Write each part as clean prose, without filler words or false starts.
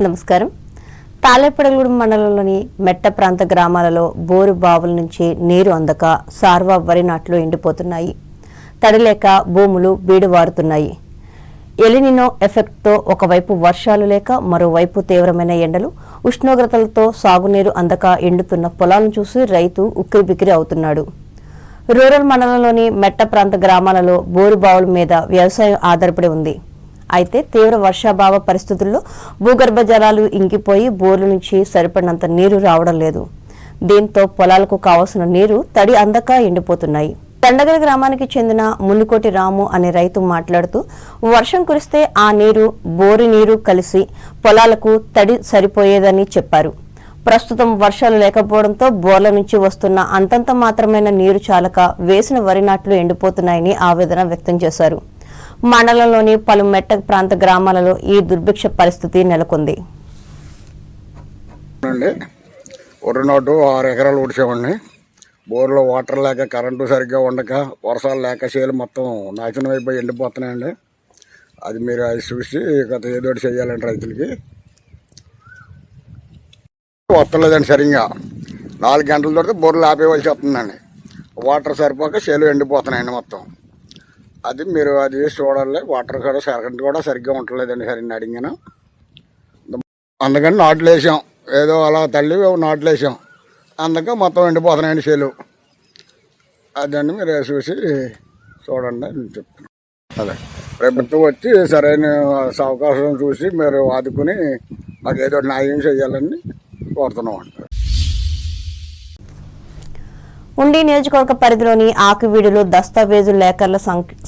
నమస్కారం. తాళేపడగూడెం మండలంలోని మెట్ట ప్రాంత గ్రామాలలో బోరు బావుల నుంచి నీరు అందక సార్వా వరి నాట్లు ఎండిపోతున్నాయి. తడిలేక భూములు బీడువారుతున్నాయి. ఎలినినో ఎఫెక్ట్తో ఒకవైపు వర్షాలు లేక మరోవైపు తీవ్రమైన ఎండలు, ఉష్ణోగ్రతలతో సాగునీరు అందక ఎండుతున్న పొలాలను చూసి రైతు ఉక్కిరిబిక్కిరి అవుతున్నాడు. రూరల్ మండలంలోని మెట్ట ప్రాంత గ్రామాలలో బోరు బావుల మీద వ్యవసాయం ఆధారపడి ఉంది. అయితే తీవ్ర వర్షాభావ పరిస్థితుల్లో భూగర్భ జలాలు ఇంకిపోయి బోర్ల నుంచి సరిపడినంత నీరు రావడం లేదు. దీంతో పొలాలకు కావాల్సిన నీరు తడి అందక ఎండిపోతున్నాయి. దండగల గ్రామానికి చెందిన మునుకోటి రాము అనే రైతు మాట్లాడుతూ, వర్షం కురిస్తే ఆ నీరు బోరు నీరు కలిసి పొలాలకు తడి సరిపోయేదని చెప్పారు. ప్రస్తుతం వర్షాలు లేకపోవడంతో బోర్ల నుంచి వస్తున్న అంతంత మాత్రమైన నీరు చాలక వేసిన వరి నాట్లు ఎండిపోతున్నాయని ఆవేదన వ్యక్తం చేశారు. మండలంలోని పలు మెట్ట ప్రాంత గ్రామాలలో ఈ దుర్భిక్ష పరిస్థితి నెలకొంది. వరి నాటు 6 ఎకరాలు ఊడ్చామండి. బోర్లో వాటర్ లేక, కరెంటు సరిగ్గా ఉండక, వర్షాలు లేక చేలు మొత్తం నాశనం అయిపోయి ఎండిపోతున్నాయండి. అది మీరు అది చూసి గత ఏదోటి చేయాలండి. రైతులకి వస్తలేదండి సరిగ్గా. 4 గంటల తర్వాత బోర్లు ఆపేవాల్సి వస్తుందండి. వాటర్ సరిపోక చేలు ఎండిపోతున్నాయండి మొత్తం. అది మీరు అది చూడాలి. వాటర్ కూడా కరెంట్ కూడా సరిగ్గా ఉండలేదండి. సరిగ్గా అడిగాను. అందుకని నాట్లు వేసాం. ఏదో అలా తల్లి నాట్లు వేసాం. అందుకే మొత్తం ఎండిపోతున్నాయండి చేలు. అదండి మీరు చూసి చూడండి అని చెప్తున్నాను. అదే ప్రభుత్వం వచ్చి సరైన అవకాశం చూసి మీరు ఆదుకుని మాకు ఏదో న్యాయం చేయాలని కోరుతున్నాం అండి. ఉండి నియోజకవర్గ పరిధిలోని ఆకివీడులో దస్తావేజు లేఖర్ల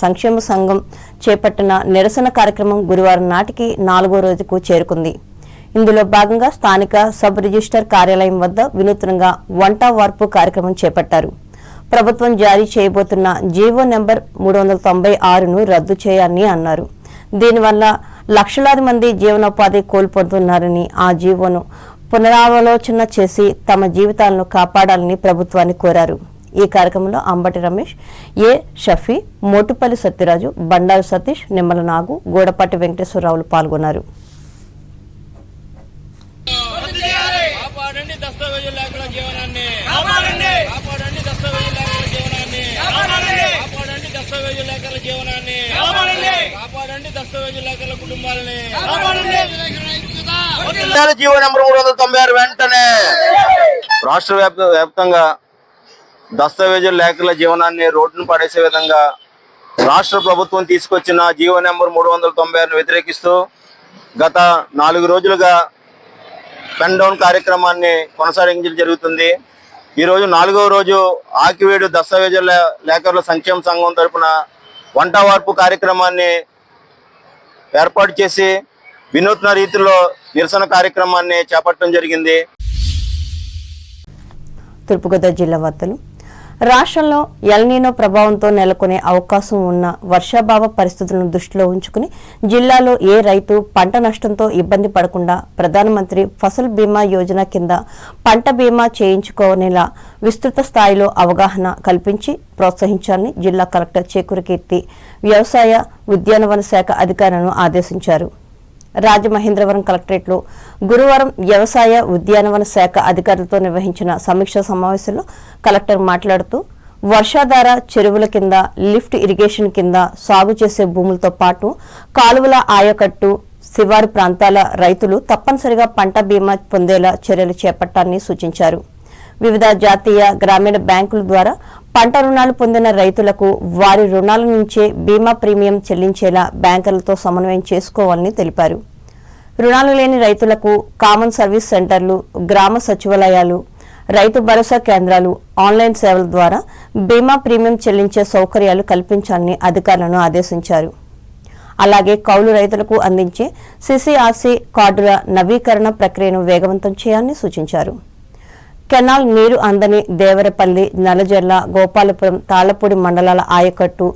సంక్షేమ సంఘం చేపట్టిన నిరసన కార్యక్రమం గురువారం నాటికి 4వ రోజుకు చేరుకుంది. ఇందులో భాగంగా స్థానిక సబ్ రిజిస్టర్ కార్యాలయం వద్ద వినూత్నంగా వంట వార్పు కార్యక్రమం చేపట్టారు. ప్రభుత్వం జారీ చేయబోతున్న జీవో నెంబర్ 396ను రద్దు చేయాలని అన్నారు. దీనివల్ల లక్షలాది మంది జీవనోపాధి కోల్పోతున్నారని, ఆ జీవోను పునరావలోచన చేసి తమ జీవితాలను కాపాడాలని ప్రభుత్వాన్ని కోరారు. ఈ కార్యక్రమంలో అంబటి రమేష్, ఏ షఫీ, మోటుపల్లి సత్యరాజు, బండారు సతీష్, నిమ్మల నాగు, గోడపాటి వెంకటేశ్వరరావులు పాల్గొన్నారు. జీవో నెంబర్ 396 వెంటనే రాష్ట్ర వ్యాప్తంగా దస్తావేజుల లేఖల జీవనాన్ని రోడ్డును పడేసే విధంగా రాష్ట్ర ప్రభుత్వం తీసుకొచ్చిన జీవో నెంబర్ 396ను వ్యతిరేకిస్తూ గత 4 రోజులుగా పెన్ డౌన్ కార్యక్రమాన్ని కొనసాగించడం జరుగుతుంది. ఈరోజు 4వ రోజు ఆకివీడు దస్తావేజుల లేఖల సంక్షేమ సంఘం తరఫున వంట వార్పు కార్యక్రమాన్ని ఏర్పాటు చేసి వినూత్న రీతిలో నిరసన కార్యక్రమాన్ని చేపట్టడం జరిగింది. తూర్పుగోదావరి జిల్లా వార్తలు. రాష్ట్రంలో ఎల్నినో ప్రభావంతో నెలకొనే అవకాశం ఉన్న వర్షాభావ పరిస్థితులను దృష్టిలో ఉంచుకుని జిల్లాలో ఏ రైతు పంట నష్టంతో ఇబ్బంది పడకుండా ప్రధానమంత్రి ఫసల్ బీమా యోజన కింద పంట బీమా చేయించుకోనేలా విస్తృత స్థాయిలో అవగాహన కల్పించి ప్రోత్సహించాలని జిల్లా కలెక్టర్ చేకూరి కీర్తి వ్యవసాయ ఉద్యానవన శాఖ అధికారులను ఆదేశించారు. రాజమహేంద్రవరం కలెక్టరేట్లో గురువారం వ్యవసాయ ఉద్యానవన శాఖ అధికారులతో నిర్వహించిన సమీక్షా సమావేశంలో కలెక్టర్ మాట్లాడుతూ, వర్షాధార చెరువుల కింద, లిఫ్ట్ ఇరిగేషన్ కింద సాగు చేసే భూములతో పాటు కాలువల ఆయకట్టు, శివారు ప్రాంతాల రైతులు తప్పనిసరిగా పంట బీమా పొందేలా చర్యలు చేపట్టాలని సూచించారు. వివిధ జాతీయ గ్రామీణ బ్యాంకుల ద్వారా పంట రుణాలు పొందిన రైతులకు వారి రుణాల నుంచే బీమా ప్రీమియం చెల్లించేలా బ్యాంకర్లతో సమన్వయం చేసుకోవాలని తెలిపారు. రుణాలు లేని రైతులకు కామన్ సర్వీస్ సెంటర్లు, గ్రామ సచివాలయాలు, రైతు భరోసా కేంద్రాలు, ఆన్లైన్ సేవల ద్వారా బీమా ప్రీమియం చెల్లించే సౌకర్యాలు కల్పించాలని అధికారులను ఆదేశించారు. అలాగే కౌలు రైతులకు అందించే సిసిఆర్సి కార్డుల నవీకరణ ప్రక్రియను వేగవంతం చేయాలని సూచించారు. కెనాల్ నీరు అందని దేవరపల్లి, నల్లజర్ల, గోపాలపురం, తాళ్లపూడి మండలాల ఆయకట్టు,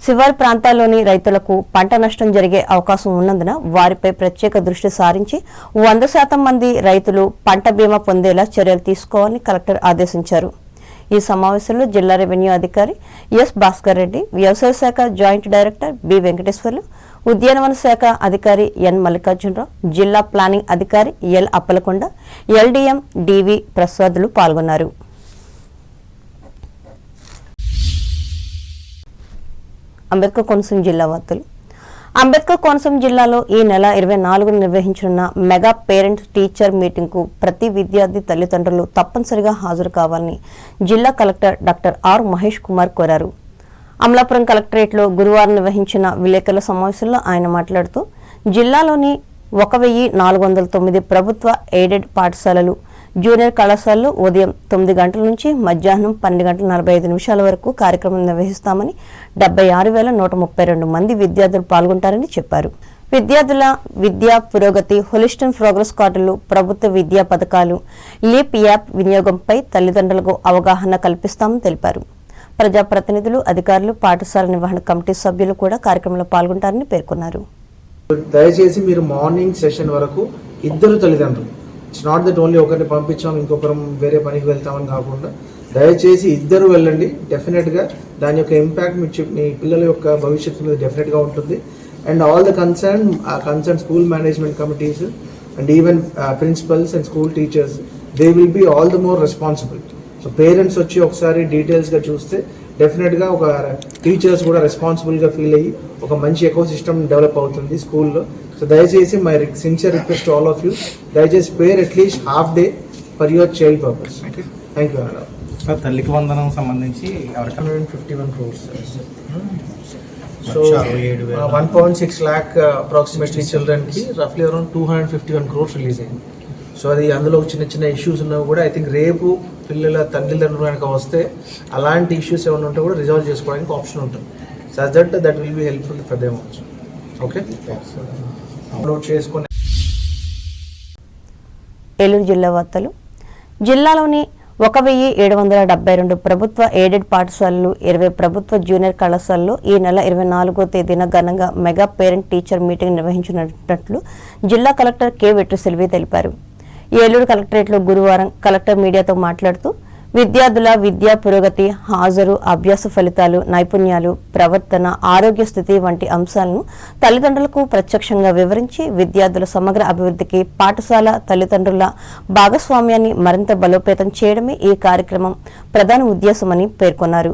శివారు ప్రాంతాల్లోని రైతులకు పంట నష్టం జరిగే అవకాశం ఉన్నందున వారిపై ప్రత్యేక దృష్టి సారించి 100% మంది రైతులు పంట బీమా పొందేలా చర్యలు తీసుకోవాలని కలెక్టర్ ఆదేశించారు. ఈ సమావేశంలో జిల్లా రెవెన్యూ అధికారి ఎస్ భాస్కర్ రెడ్డి, వ్యవసాయ శాఖ జాయింట్ డైరెక్టర్ బి వెంకటేశ్వర్లు, ఉద్యానవన శాఖ అధికారి ఎన్ మల్లికార్జునరావు, జిల్లా ప్లానింగ్ అధికారి ఎల్ అప్పలకొండ, ఎల్డీఎం డివి ప్రసాదులు పాల్గొన్నారు. అంబేద్కర్ కోనసీమ జిల్లా వార్తలు. అంబేద్కర్ కోనసీమ జిల్లాలో ఈ నెల 24న నిర్వహించనున్న మెగా పేరెంట్ టీచర్ మీటింగ్కు ప్రతి విద్యార్థి తల్లిదండ్రులు తప్పనిసరిగా హాజరు కావాలని జిల్లా collector doctor R Mahesh Kumar కోరారు. అమలాపురం కలెక్టరేట్లో గురువారం నిర్వహించిన విలేకరుల సమావేశంలో ఆయన మాట్లాడుతూ జిల్లాలోని 1409 ప్రభుత్వ ఎయిడెడ్ పాఠశాలలు, జూనియర్ కళాశాలలో ఉదయం 9 గంటల నుంచి మధ్యాహ్నం 12:45 వరకు కార్యక్రమం నిర్వహిస్తామని, 76,132 మంది విద్యార్థులు పాల్గొంటారని చెప్పారు. విద్యార్థుల విద్యా పురోగతి, హోలిస్టిక్ ప్రోగ్రెస్ కార్డులు, ప్రభుత్వ విద్యా పథకాలు, లీప్ యాప్ వినియోగంపై తల్లిదండ్రులకు అవగాహన కల్పిస్తామని తెలిపారు. ప్రజాప్రతినిధులు, అధికారులు, పాఠశాల నిర్వహణ కమిటీ సభ్యులు కూడా కార్యక్రమంలో పాల్గొంటారని పేర్కొన్నారు. దయచేసి మీరు మార్నింగ్ సెషన్ వరకు ఇద్దరు తల్లిదండ్రులు, ఇట్స్ నాట్ దట్ ఓన్లీ ఒకరిని పంపించాం ఇంకొకరం వేరే పనికి వెళ్తామని కాకుండా దయచేసి ఇద్దరు వెళ్ళండి. డెఫినెట్గా దాని యొక్క ఇంపాక్ట్ మీ పిల్లల యొక్క భవిష్యత్తు మీద డెఫినెట్గా ఉంటుంది. And all the concern school management committees and even principals and school teachers, they will be all the more responsible. So parents వచ్చి ఒకసారి డీటెయిల్స్గా చూస్తే డెఫినెట్గా ఒక టీచర్స్ కూడా రెస్పాన్సిబుల్గా ఫీల్ అయ్యి ఒక మంచి ఎకో సిస్టమ్ డెవలప్ అవుతుంది స్కూల్లో. సో దయచేసి my sincere request all of you, దయచేసి spare at least half day for your child purpose. Thank you. Sir, తల్లికి వందనం సంబంధించి 151 crores. సో 1.6 lakh అప్రాక్సిమేట్లీ చిల్డ్రన్కి రఫ్లీ అరౌండ్ 251 crores రిలీజ్ అయింది. సో అది అందులో చిన్న చిన్న ఇష్యూస్ ఉన్నవి కూడా ఐ థింక్ రేపు పిల్లల తల్లిదండ్రులు కనుక వస్తే అలాంటి ఇష్యూస్ ఏమైనా ఉంటే కూడా రిజాల్వ్ చేసుకోవడానికి ఆప్షన్ ఉంటుంది. So that will be helpful for them also. Okay, note చేసుకుని. ఏలూరు జిల్లా వార్తలు. జిల్లాలోని 1772 ప్రభుత్వ ఎయిడెడ్ పాఠశాలలు, 20 ప్రభుత్వ జూనియర్ కళాశాలలో ఈ నెల 24వ తేదీన ఘనంగా మెగా పేరెంట్ టీచర్ మీటింగ్ నిర్వహించినట్లు జిల్లా కలెక్టర్ కె వెట్రిసెల్వి తెలిపారు. ఏలూరు కలెక్టరేట్లో గురువారం కలెక్టర్ మీడియాతో మాట్లాడుతూ విద్యార్థుల విద్యా పురోగతి, హాజరు, అభ్యాస ఫలితాలు, నైపుణ్యాలు, ప్రవర్తన, ఆరోగ్య స్థితి వంటి అంశాలను తల్లిదండ్రులకు ప్రత్యక్షంగా వివరించి విద్యార్థుల సమగ్ర అభివృద్ధికి పాఠశాల తల్లిదండ్రుల భాగస్వామ్యాన్ని మరింత బలోపేతం చేయడమే ఈ కార్యక్రమం ప్రధాన ఉద్దేశమని పేర్కొన్నారు.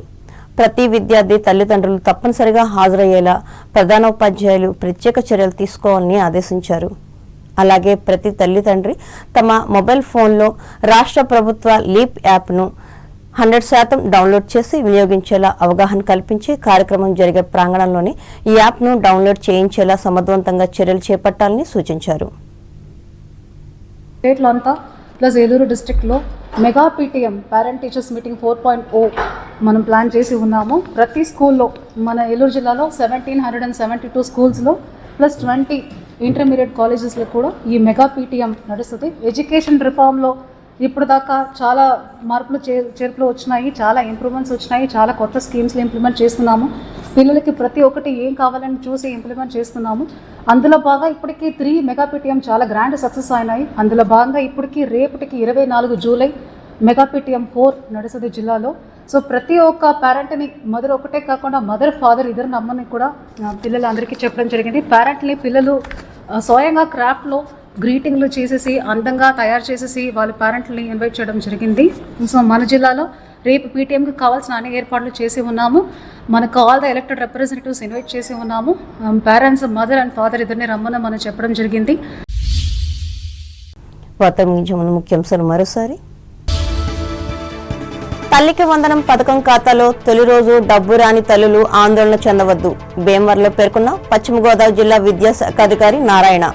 ప్రతి విద్యార్థి తల్లిదండ్రులు తప్పనిసరిగా హాజరయ్యేలా ప్రధానోపాధ్యాయులు ప్రత్యేక చర్యలు తీసుకోవాలని ఆదేశించారు. అలాగే ప్రతి తల్లిదండ్రి తమ మొబైల్ ఫోన్లో రాష్ట్ర ప్రభుత్వ లీప్ యాప్ను 100% డౌన్లోడ్ చేసి వినియోగించేలా అవగాహన కల్పించి కార్యక్రమం జరిగే ప్రాంగణంలోని ఈ యాప్ను డౌన్లోడ్ చేయించేలా సమర్థవంతంగా చర్యలు చేపట్టాలని సూచించారు. స్టేట్లో అంతా ప్లస్ ఏలూరు డిస్ట్రిక్ట్లో mega PTM parent teachers meeting 4.0 మనం ప్లాన్ చేసి ఉన్నాము. ప్రతి స్కూల్లో మన ఏలూరు జిల్లాలో 1772 స్కూల్స్లో ప్లస్ 20 ఇంటర్మీడియట్ కాలేజెస్లో కూడా ఈ మెగా పీటీఎం నడుస్తుంది. ఎడ్యుకేషన్ రిఫార్మ్లో ఇప్పుడు దాకా చాలా మార్పులు చేర్పులు వచ్చినాయి, చాలా ఇంప్రూవ్మెంట్స్ వచ్చినాయి, చాలా కొత్త స్కీమ్స్ని ఇంప్లిమెంట్ చేస్తున్నాము. పిల్లలకి ప్రతి ఒక్కటి ఏం కావాలని చూసి ఇంప్లిమెంట్ చేస్తున్నాము. అందులో బాగా ఇప్పటికీ 3 మెగా పీటీఎం చాలా గ్రాండ్ సక్సెస్ అయినాయి. అందులో భాగంగా ఇప్పటికీ రేపటికి 24 జూలై మెగా పీటీఎం 4 నడుస్తుంది జిల్లాలో. సో ప్రతి ఒక్క పేరెంట్ని, మదర్ ఒకటే కాకుండా మదర్, ఫాదర్ ఇద్దరు నమ్మని కూడా పిల్లలందరికీ చెప్పడం జరిగింది. పేరెంట్ని పిల్లలు స్వయంగా క్రాఫ్ట్లో గ్రీటింగ్లు చేసేసి అందంగా తయారు చేసేసి వాళ్ళ పేరెంట్ని ఇన్వైట్ చేయడం జరిగింది. సో మన జిల్లాలో రేపు పీటీఎంకి కావాల్సిన అన్ని ఏర్పాట్లు చేసి ఉన్నాము. మనకు all the elected representatives invite చేసి ఉన్నాము. పేరెంట్స్, మదర్ అండ్ ఫాదర్ ఇద్దరిని రమ్మని మనం చెప్పడం జరిగింది. ముఖ్యాంశాలు మరోసారి. తల్లికి వందనం పథకం ఖాతాలో తొలి రోజు డబ్బు రాని తల్లులు ఆందోళన చెందవద్దు, భీమవరంలో పేర్కొన్న పశ్చిమ గోదావరి జిల్లా విద్యాశాఖ అధికారి నారాయణ.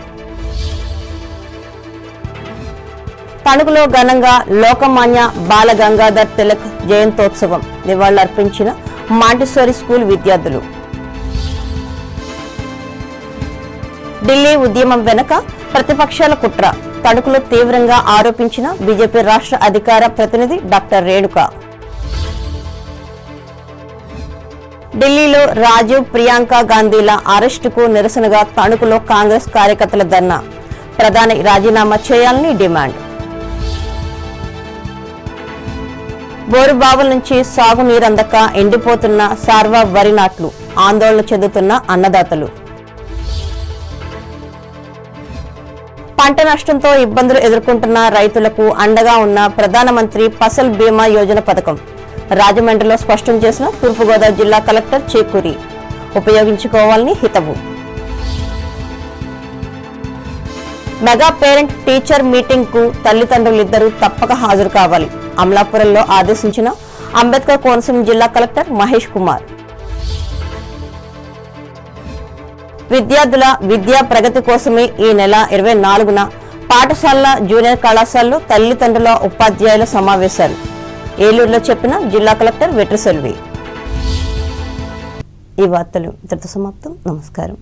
తణుకులో ఘనంగా లోకమాన్య బాల గంగాధర్ తిలక్ జయంతోత్సవం, నివాళులర్పించిన మాంటిసోరీ స్కూల్ విద్యార్థులు. ఢిల్లీ ఉద్యమం వెనుక ప్రతిపక్షాల కుట్ర, తణుకులో తీవ్రంగా ఆరోపించిన బీజేపీ రాష్ట్ర అధికార ప్రతినిధి డాక్టర్ రేణుక. ఢిల్లీలో రాజీవ్, ప్రియాంక గాంధీల అరెస్టుకు నిరసనగా తణుకులో కాంగ్రెస్ కార్యకర్తల ధర్నా, ప్రధాని రాజీనామా చేయాలని డిమాండ్. బోరుబావుల నుంచి సాగునీరందక ఎండిపోతున్న సార్వా వరి నాట్లు, ఆందోళన చెందుతున్న అన్నదాతలు. పంట నష్టంతో ఇబ్బందులు ఎదుర్కొంటున్న రైతులకు అండగా ఉన్న ప్రధానమంత్రి ఫసల్ బీమా యోజన పథకం రాజమండ్రిలో స్పష్టం చేసిన తూర్పుగోదావరి జిల్లా కలెక్టర్ చేకూరి ఉపయోగించుకోవాలని హితవు. మెగా పేరెంట్ టీచర్ మీటింగ్ కు తల్లిదండ్రులిద్దరూ తప్పక హాజరు కావాలి. అమలాపురంలో ఆదేశించిన అంబేద్కర్ కోనసీమ జిల్లా కలెక్టర్ మహేష్ కుమార్. విద్యార్థుల విద్యా ప్రగతి కోసమే ఈ నెల 24న పాఠశాలల జూనియర్ కళాశాలలో తల్లిదండ్రుల ఉపాధ్యాయుల సమావేశాలు ఏలూరులో చెప్పిన జిల్లా కలెక్టర్ వెట్రిసెల్వి. ఈ వార్తలు ఇంతటితో సమాప్తం. నమస్కారం.